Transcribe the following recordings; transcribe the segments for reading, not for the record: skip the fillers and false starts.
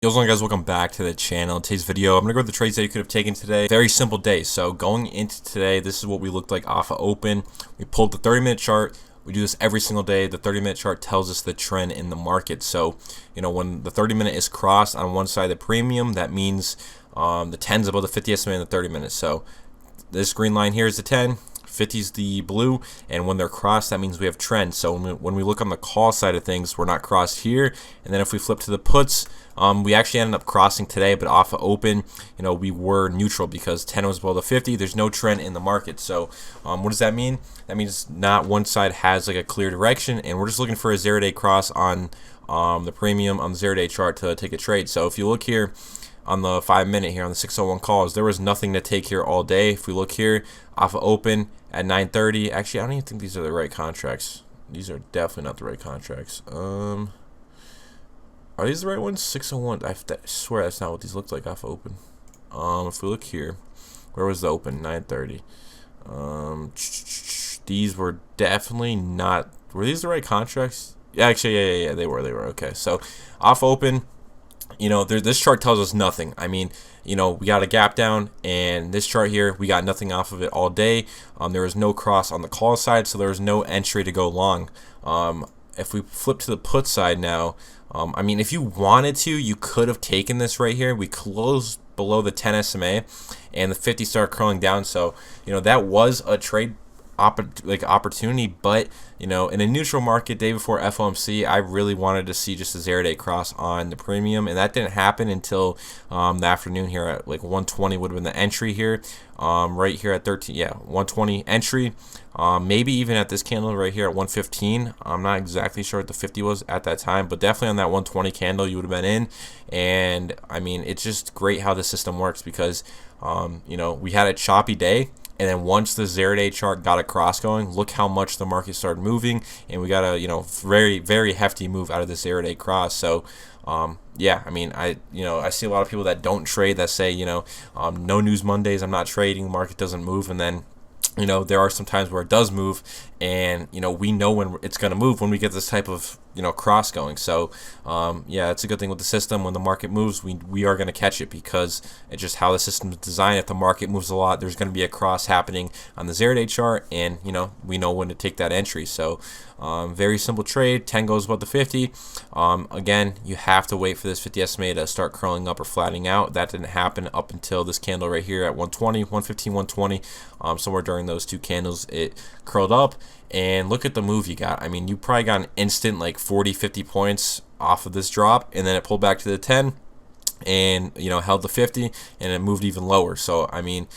Yo, what's going on, guys? Welcome back to the channel. Today's video, I'm going to go over the trades that you could have taken today. Very simple day. So going into today, this is what we looked like off of open. We pulled the 30-minute chart. We do this every single day. The 30-minute chart tells us the trend in the market. So, when the 30-minute is crossed on one side of the premium, that means the 10's above the 50 estimate in the 30-minute. So this green line here is the 10. 50 is the blue, and when they're crossed, that means we have trend. So when we look on the call side of things, we're not crossed here. And then if we flip to the puts, we actually ended up crossing today, but off of open, we were neutral because 10 was below the 50. There's no trend in the market. So what does that mean? That means not one side has like a clear direction, and we're just looking for a 0-day cross on the premium on the 0-day chart to take a trade. So if you look here on the 5-minute here on the 601 calls, there was nothing to take here all day. If we look here off of open at 9:30, actually I don't even think these are the right contracts. These are definitely not the right contracts. Are these the right ones? 601. I swear that's not what these look like off of open. If we look here, where was the open? 9:30. These were definitely not. Were these the right contracts? Yeah, actually, yeah, they were. Okay. So off open, this chart tells us nothing. I mean, we got a gap down, and this chart here, we got nothing off of it all day. There was no cross on the call side, so there was no entry to go long. If we flip to the put side now, I mean, if you wanted to, you could have taken this right here. We closed below the 10 SMA, and the 50 started curling down. So, that was a trade opportunity, but in a neutral market day before FOMC, I really wanted to see just a 0-day cross on the premium, and that didn't happen until the afternoon here at like 120 would have been the entry here, right here at 13. Yeah, 120 entry, maybe even at this candle right here at 115. I'm not exactly sure what the 50 was at that time, but definitely on that 120 candle you would have been in. And I mean, it's just great how the system works because we had a choppy day. And then once the 0-day chart got a cross going, look how much the market started moving, and we got a very, very hefty move out of this 0-day cross. So yeah, I mean, I see a lot of people that don't trade that say no news Mondays, I'm not trading, the market doesn't move, and then there are some times where it does move, and we know when it's going to move when we get this type of cross going. So yeah, it's a good thing with the system. When the market moves, we are going to catch it because it's just how the system is designed. If the market moves a lot, there's going to be a cross happening on the 0-day chart, and we know when to take that entry. So very simple trade. 10 goes above the 50. Again, you have to wait for this 50 SMA to start curling up or flattening out. That didn't happen up until this candle right here at 120, 115, 120. Somewhere during those two candles, it curled up. And look at the move you got. I mean, you probably got an instant like 40, 50 points off of this drop, and then it pulled back to the 10 and held the 50, and it moved even lower. So I mean,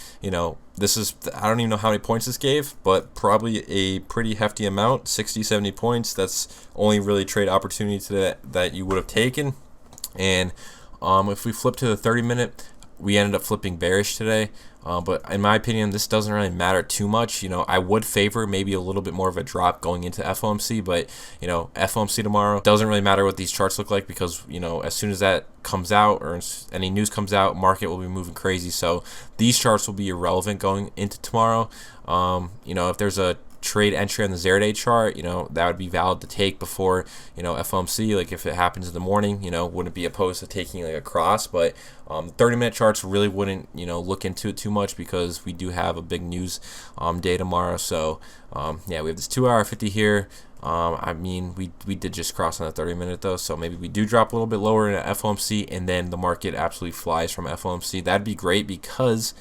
this is, I don't even know how many points this gave, but probably a pretty hefty amount, 60, 70 points. That's only really trade opportunity to that you would have taken. And if we flip to the 30-minute, we ended up flipping bearish today, but in my opinion, this doesn't really matter too much. I would favor maybe a little bit more of a drop going into FOMC, but FOMC tomorrow doesn't really matter what these charts look like because as soon as that comes out or any news comes out, market will be moving crazy. So these charts will be irrelevant going into tomorrow. If there's a trade entry on the 0-day chart, that would be valid to take before FOMC. Like if it happens in the morning, wouldn't be opposed to taking like a cross. But 30-minute charts really wouldn't look into it too much because we do have a big news day tomorrow. So yeah, we have this 2-hour 50 here. I mean, we did just cross on the 30-minute though, so maybe we do drop a little bit lower in FOMC, and then the market absolutely flies from FOMC. That'd be great because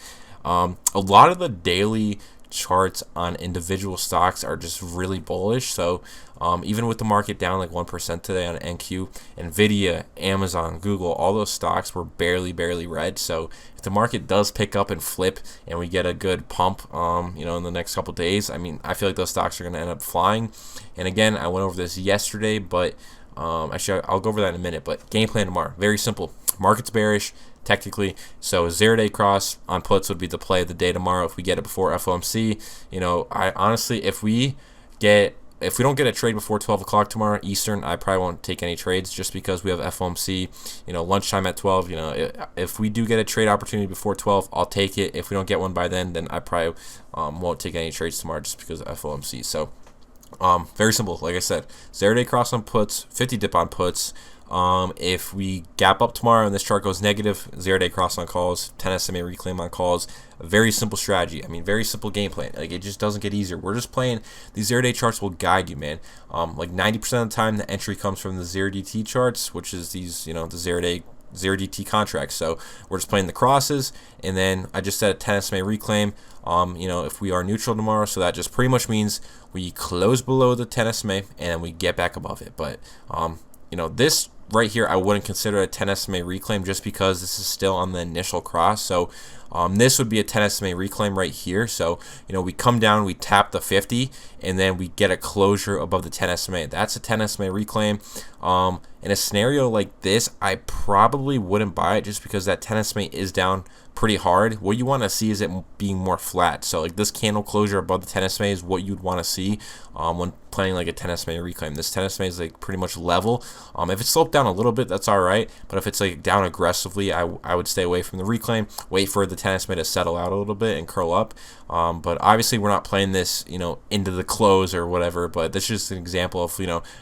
a lot of the daily charts on individual stocks are just really bullish. So even with the market down like 1% today on NQ, Nvidia, Amazon, Google, all those stocks were barely red. So if the market does pick up and flip and we get a good pump in the next couple days, I mean, I feel like those stocks are going to end up flying. And again, I went over this yesterday, but actually I'll go over that in a minute. But game plan tomorrow, very simple. Market's bearish technically, so a 0-day cross on puts would be the play of the day tomorrow if we get it before FOMC. I honestly, if we don't get a trade before 12 o'clock tomorrow Eastern, I probably won't take any trades just because we have FOMC, lunchtime at 12. If we do get a trade opportunity before 12, I'll take it. If we don't get one by then I probably won't take any trades tomorrow just because of FOMC. So very simple. Like I said, 0-day cross on puts, 50 dip on puts. If we gap up tomorrow and this chart goes negative, 0-day cross on calls, 10 SMA reclaim on calls. A very simple strategy. I mean, very simple game plan. Like, it just doesn't get easier. We're just playing. These 0-day charts will guide you, man. Like 90% of the time, the entry comes from the 0DT charts, which is these, the 0-day 0DT contracts. So we're just playing the crosses, and then I just set a 10 SMA reclaim. If we are neutral tomorrow, so that just pretty much means we close below the 10 SMA and we get back above it. But this right here, I wouldn't consider a 10 SMA reclaim just because this is still on the initial cross. So this would be a 10 SMA reclaim right here. So we come down, we tap the 50, and then we get a closure above the 10 SMA. That's a 10 SMA reclaim. In a scenario like this, I probably wouldn't buy it just because that 10 SMA is down pretty hard. What you want to see is it being more flat. So like this candle closure above the 10 SMA is what you'd want to see when playing like a 10 SMA reclaim. This 10 SMA is like pretty much level. If it's sloped down a little bit, that's all right. But if it's like down aggressively, I would stay away from the reclaim. Wait for the 10 SMA to settle out a little bit and curl up. But obviously we're not playing this into the close or whatever. But this is just an example of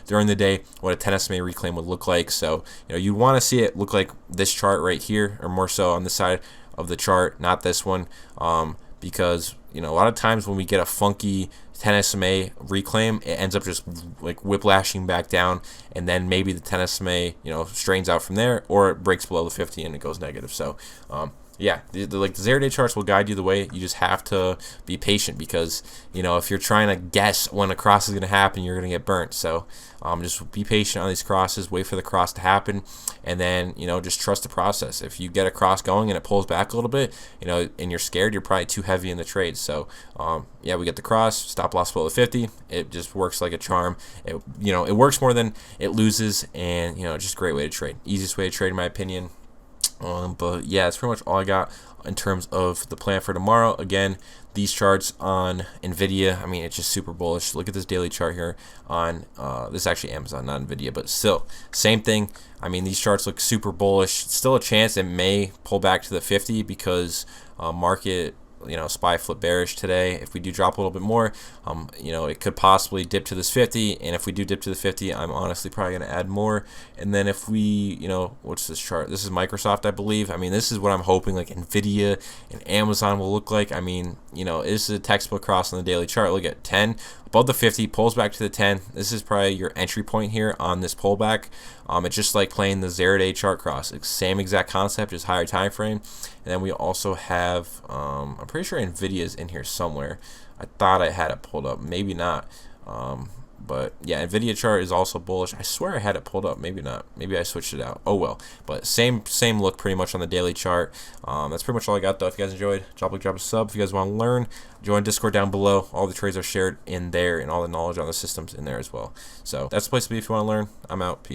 during the day what a 10 SMA reclaim would look like. So you want to see it look like this chart right here, or more so on the side of the chart, not this one, because a lot of times when we get a funky 10 SMA reclaim, it ends up just like whiplashing back down, and then maybe the 10 SMA strains out from there, or it breaks below the 50 and it goes negative. So yeah, the 0-day charts will guide you the way. You just have to be patient, because if you're trying to guess when a cross is going to happen, you're going to get burnt. So just be patient on these crosses, wait for the cross to happen, and then just trust the process. If you get a cross going and it pulls back a little bit, and you're scared, you're probably too heavy in the trade. So yeah, we get the cross, stop loss below the 50. It just works like a charm. It works more than it loses, and just a great way to trade. Easiest way to trade in my opinion. But yeah, that's pretty much all I got in terms of the plan for tomorrow. Again, these charts on Nvidia, I mean, it's just super bullish. Look at this daily chart here on this is actually Amazon, not Nvidia, but still same thing. I mean, these charts look super bullish. Still a chance it may pull back to the 50 because market SPY flip bearish today. If we do drop a little bit more, it could possibly dip to this 50, and if we do dip to the 50, I'm honestly probably going to add more. And then if we, what's this chart? This is Microsoft, I believe. I mean, this is what I'm hoping like Nvidia and Amazon will look like. I mean, this is a textbook cross on the daily chart. Look at 10 above the 50, pulls back to the 10. This is probably your entry point here on this pullback. It's just like playing the 0-day chart cross. It's same exact concept, just higher time frame. And then we also have, I'm pretty sure Nvidia is in here somewhere. I thought I had it pulled up, maybe not. But yeah, Nvidia chart is also bullish. I swear I had it pulled up, maybe not. Maybe I switched it out. Oh well. But same look pretty much on the daily chart. That's pretty much all I got though. If you guys enjoyed, drop a sub. If you guys want to learn, join Discord down below. All the trades are shared in there, and all the knowledge on the systems in there as well. So that's the place to be if you want to learn. I'm out. Peace.